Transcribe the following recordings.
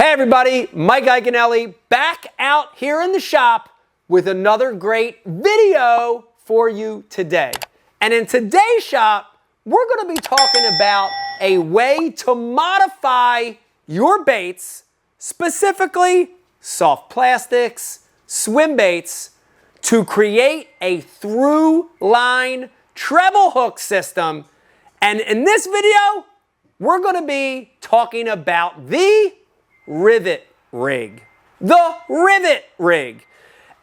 Hey everybody, Mike Iaconelli back out here in the shop with another great video for you today. And in today's shop, we're going to be talking about a way to modify your baits, specifically soft plastics, swim baits, to create a through line treble hook system. And in this video, we're going to be talking about the Rivet Rig. The Rivet Rig.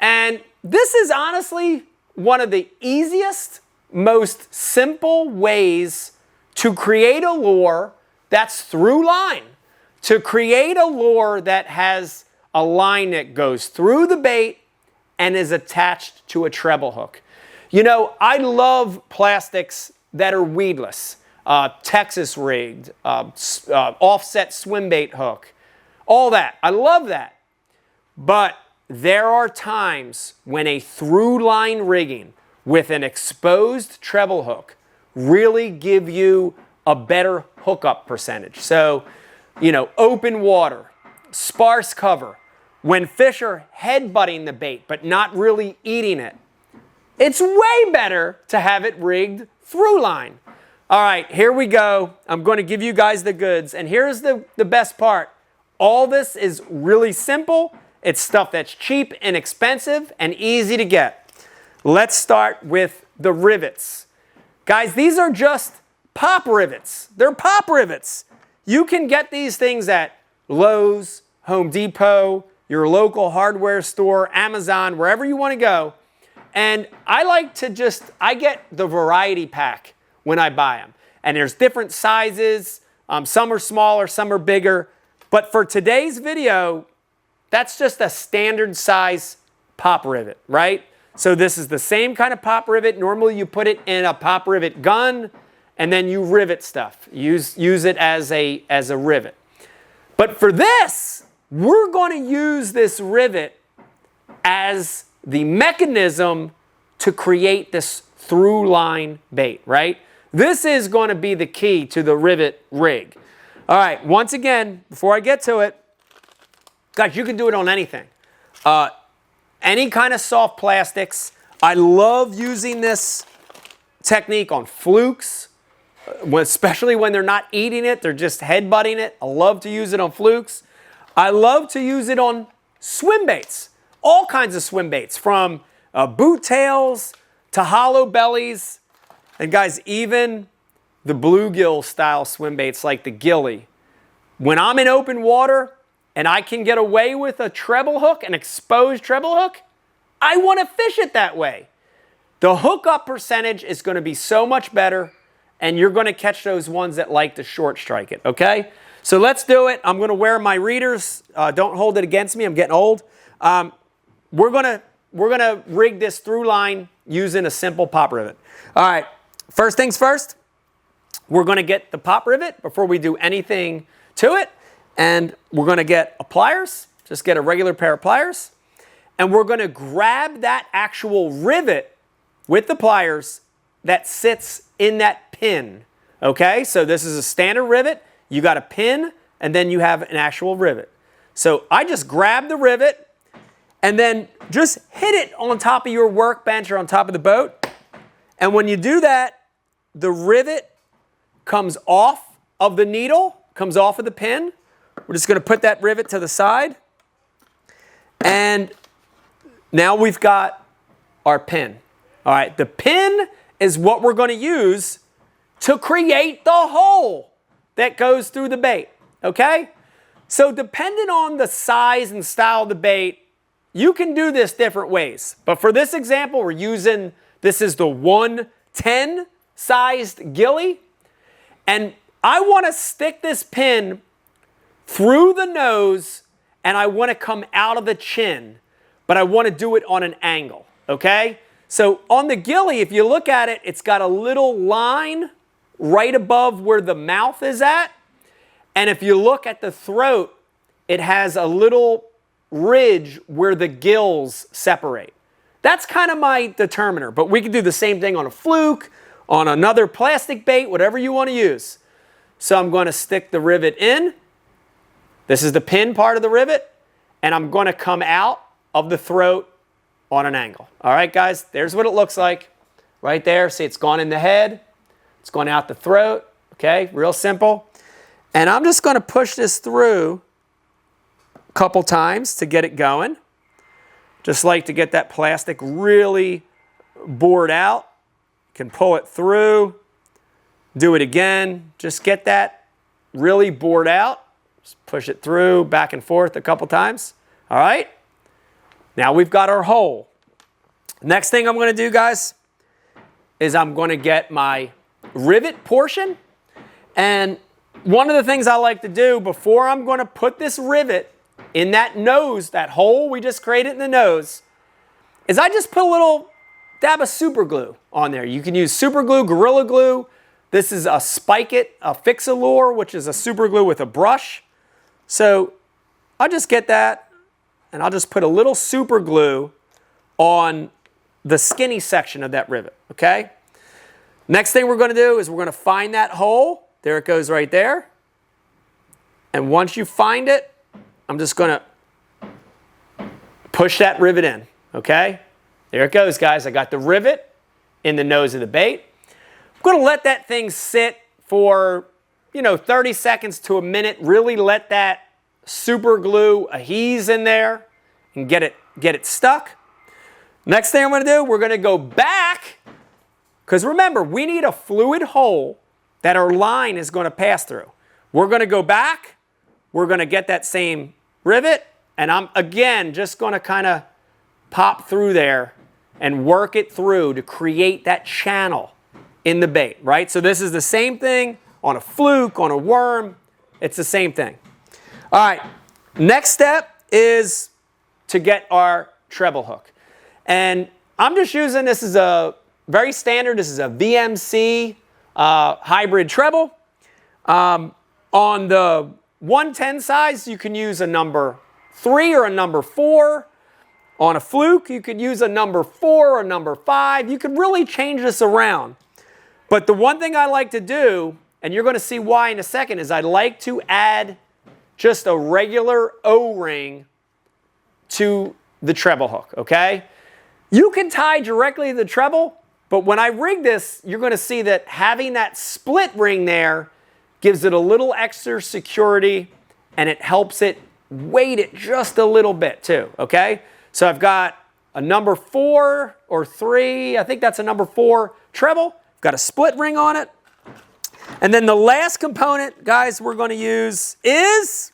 And this is honestly one of the easiest, most simple ways to create a lure that's through line. To create a lure that has a line that goes through the bait and is attached to a treble hook. You know, I love plastics that are weedless. Texas rigged, offset swim bait hook. All that. I love that. But there are times when a through line rigging with an exposed treble hook really give you a better hookup percentage. So, you know, open water, sparse cover, when fish are headbutting the bait but not really eating it, it's way better to have it rigged through line. All right, here we go. I'm going to give you guys the goods. And here's the best part. All this is really simple. It's stuff that's cheap, inexpensive, and easy to get. Let's start with the rivets. Guys, these are just pop rivets. They're pop rivets. You can get these things at Lowe's, Home Depot, your local hardware store, Amazon, wherever you want to go. And I get the variety pack when I buy them. And there's different sizes. Some are smaller, some are bigger. But for today's video, that's just a standard size pop rivet, right? So this is the same kind of pop rivet. Normally you put it in a pop rivet gun and then you rivet stuff. Use it as a rivet. But for this, we're going to use this rivet as the mechanism to create this through line bait, right? This is going to be the key to the Rivet Rig. All right, once again, before I get to it, guys, you can do it on anything. Any kind of soft plastics. I love using this technique on flukes, especially when they're not eating it, they're just headbutting it. I love to use it on flukes. I love to use it on swim baits, all kinds of swim baits, from boot tails to hollow bellies. And guys, even the bluegill style swim baits like the gilly. When I'm in open water and I can get away with a treble hook, an exposed treble hook, I want to fish it that way. The hookup percentage is going to be so much better, and you're going to catch those ones that like to short strike it, okay? So let's do it. I'm going to wear my readers. Don't hold it against me. I'm getting old. We're going to rig this through line using a simple pop rivet. All right. First things first, we're going to get the pop rivet before we do anything to it. And we're going to get a pliers, just get a regular pair of pliers. And we're going to grab that actual rivet with the pliers that sits in that pin. Okay, so this is a standard rivet. You got a pin and then you have an actual rivet. So I just grab the rivet and then just hit it on top of your workbench or on top of the boat. And when you do that, the rivet comes off of the needle, comes off of the pin. We're just going to put that rivet to the side. And now we've got our pin. All right, the pin is what we're going to use to create the hole that goes through the bait, okay? So depending on the size and style of the bait, you can do this different ways. But for this example, we're using, this is the 110 sized gilly. And I want to stick this pin through the nose and I want to come out of the chin, but I want to do it on an angle, okay? So on the gilly, if you look at it, it's got a little line right above where the mouth is at. And if you look at the throat, it has a little ridge where the gills separate. That's kind of my determiner, but we can do the same thing on a fluke, on another plastic bait, whatever you want to use. So I'm going to stick the rivet in. This is the pin part of the rivet, and I'm going to come out of the throat on an angle. All right, guys, there's what it looks like right there. See, it's gone in the head. It's going out the throat. Okay, real simple. And I'm just going to push this through a couple times to get it going. Just like to get that plastic really bored out. You can pull it through. Do it again. Just get that really bored out. Just push it through, back and forth a couple times. All right. Now we've got our hole. Next thing I'm going to do, guys, is I'm going to get my rivet portion. And one of the things I like to do before I'm going to put this rivet in that nose, that hole we just created in the nose, is I just put a little dab of super glue on there. You can use super glue, Gorilla Glue. This is a Spike It, a Fix-A-Lure, which is a super glue with a brush. So I'll just get that, and I'll just put a little super glue on the skinny section of that rivet, okay? Next thing we're going to do is we're going to find that hole. There it goes right there. And once you find it, I'm just going to push that rivet in, okay? There it goes, guys. I got the rivet in the nose of the bait. I'm going to let that thing sit for, 30 seconds to a minute. Really let that super glue adhere in there and get it stuck. Next thing I'm going to do, we're going to go back, because remember, we need a fluid hole that our line is going to pass through. We're going to go back. We're going to get that same rivet, and I'm, again, just going to kind of pop through there and work it through to create that channel in the bait, right? So this is the same thing on a fluke, on a worm. It's the same thing. All right, next step is to get our treble hook. And I'm just using, this is a very standard, this is a VMC hybrid treble. On the 110 size, you can use a number 3 or a number 4. On a fluke, you could use a number 4 or a number 5. You could really change this around. But the one thing I like to do, and you're going to see why in a second, is I like to add just a regular O-ring to the treble hook, okay? You can tie directly to the treble, but when I rig this, you're going to see that having that split ring there gives it a little extra security, and it helps it weight it just a little bit too, okay? So I've got a number 4 or 3, I think that's a number 4 treble. Got a split ring on it. And then the last component, guys, we're going to use is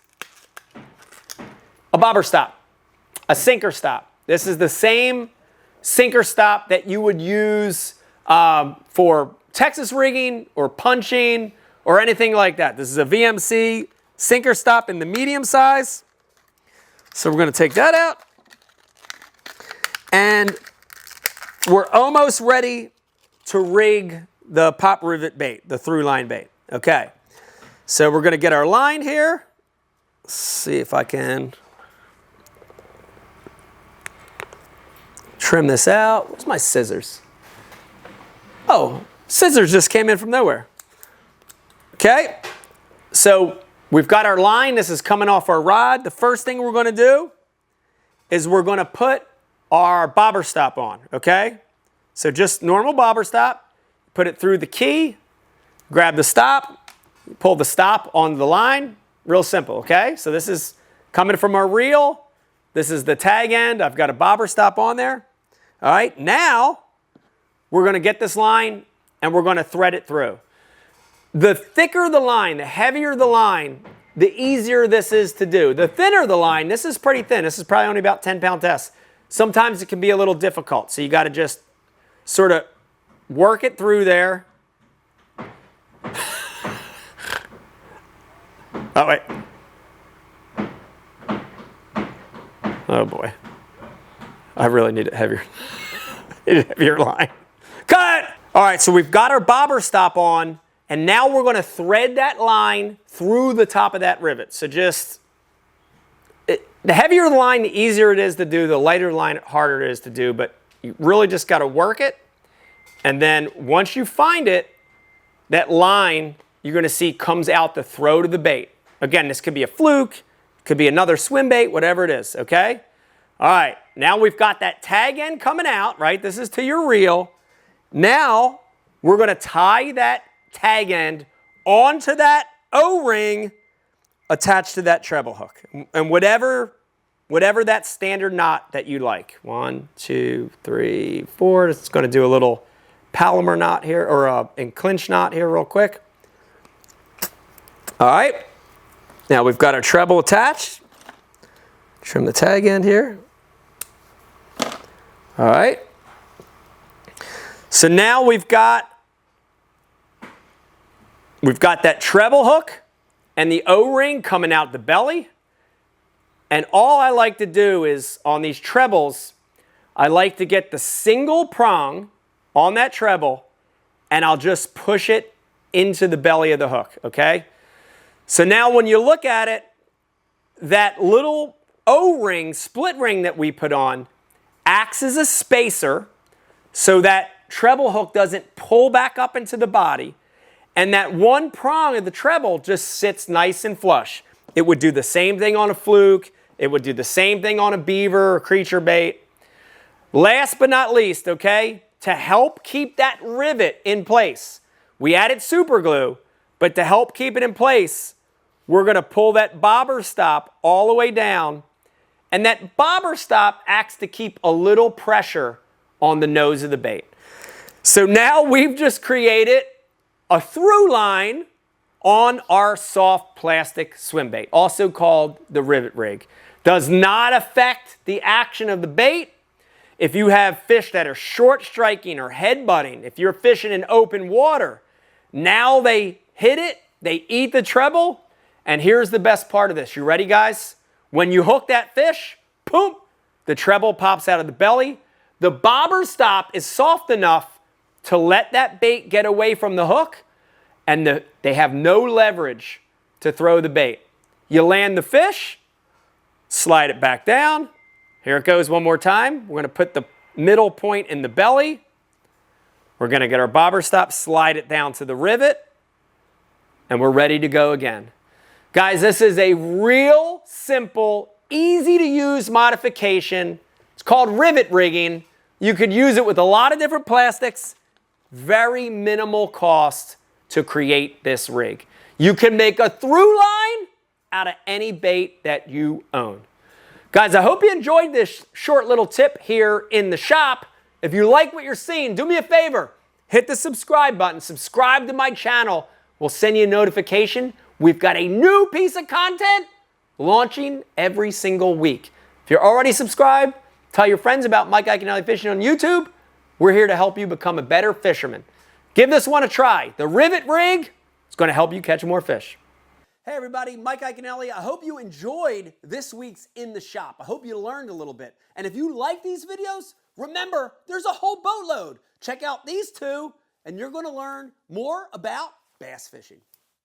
a bobber stop, a sinker stop. This is the same sinker stop that you would use for Texas rigging or punching or anything like that. This is a VMC sinker stop in the medium size. So we're going to take that out. And we're almost ready to rig the pop rivet bait, the through line bait. Okay, so we're going to get our line here. Let's see if I can trim this out. Where's my scissors? Oh, scissors just came in from nowhere. Okay, so we've got our line. This is coming off our rod. The first thing we're going to do is we're going to put our bobber stop on, okay? So just normal bobber stop, put it through the key, grab the stop, pull the stop on the line, real simple, okay? So this is coming from our reel. This is the tag end. I've got a bobber stop on there. All right, now we're going to get this line and we're going to thread it through. The thicker the line, the heavier the line, the easier this is to do. The thinner the line, this is pretty thin. This is probably only about 10-pound test. Sometimes it can be a little difficult, so you got to just sort of work it through there. Oh, wait. Oh, boy. I really need a heavier, heavier line. Cut! All right, so we've got our bobber stop on, and now we're going to thread that line through the top of that rivet. So just, the heavier the line, the easier it is to do. The lighter the line, the harder it is to do. But you really just got to work it. And then once you find it, that line you're going to see comes out the throat of the bait. Again, this could be a fluke. Could be another swim bait, whatever it is, okay? All right, now we've got that tag end coming out, right? This is to your reel. Now, we're gonna tie that tag end onto that O-ring attached to that treble hook. And whatever that standard knot that you like. 1, 2, 3, 4. It's gonna do a little Palomar knot here, or a clinch knot here real quick. All right, now we've got our treble attached. Trim the tag end here. All right. So now we've got that treble hook and the O-ring coming out the belly. And all I like to do is, on these trebles, I like to get the single prong on that treble, and I'll just push it into the belly of the hook, okay? So now when you look at it, that little O-ring, split ring that we put on, acts as a spacer so that treble hook doesn't pull back up into the body, and that one prong of the treble just sits nice and flush. It would do the same thing on a fluke. It would do the same thing on a beaver or creature bait. Last but not least, okay, to help keep that rivet in place, we added super glue, but to help keep it in place, we're going to pull that bobber stop all the way down, and that bobber stop acts to keep a little pressure on the nose of the bait. So now we've just created a through line on our soft plastic swim bait, also called the Rivet Rig. Does not affect the action of the bait. If you have fish that are short striking or head butting, if you're fishing in open water, now they hit it, they eat the treble, and here's the best part of this. You ready, guys? When you hook that fish, boom, the treble pops out of the belly. The bobber stop is soft enough to let that bait get away from the hook, and they have no leverage to throw the bait. You land the fish, slide it back down. Here it goes one more time. We're going to put the middle point in the belly. We're going to get our bobber stop, slide it down to the rivet, and we're ready to go again. Guys, this is a real simple, easy to use modification. It's called rivet rigging. You could use it with a lot of different plastics. Very minimal cost to create this rig. You can make a through line out of any bait that you own. Guys, I hope you enjoyed this short little tip here in the shop. If you like what you're seeing, do me a favor. Hit the subscribe button. Subscribe to my channel. We'll send you a notification. We've got a new piece of content launching every single week. If you're already subscribed, tell your friends about Mike Iaconelli Fishing on YouTube. We're here to help you become a better fisherman. Give this one a try. The Rivet Rig is going to help you catch more fish. Hey everybody, Mike Iaconelli. I hope you enjoyed this week's In the Shop. I hope you learned a little bit. And if you like these videos, remember, there's a whole boatload. Check out these two, and you're going to learn more about bass fishing.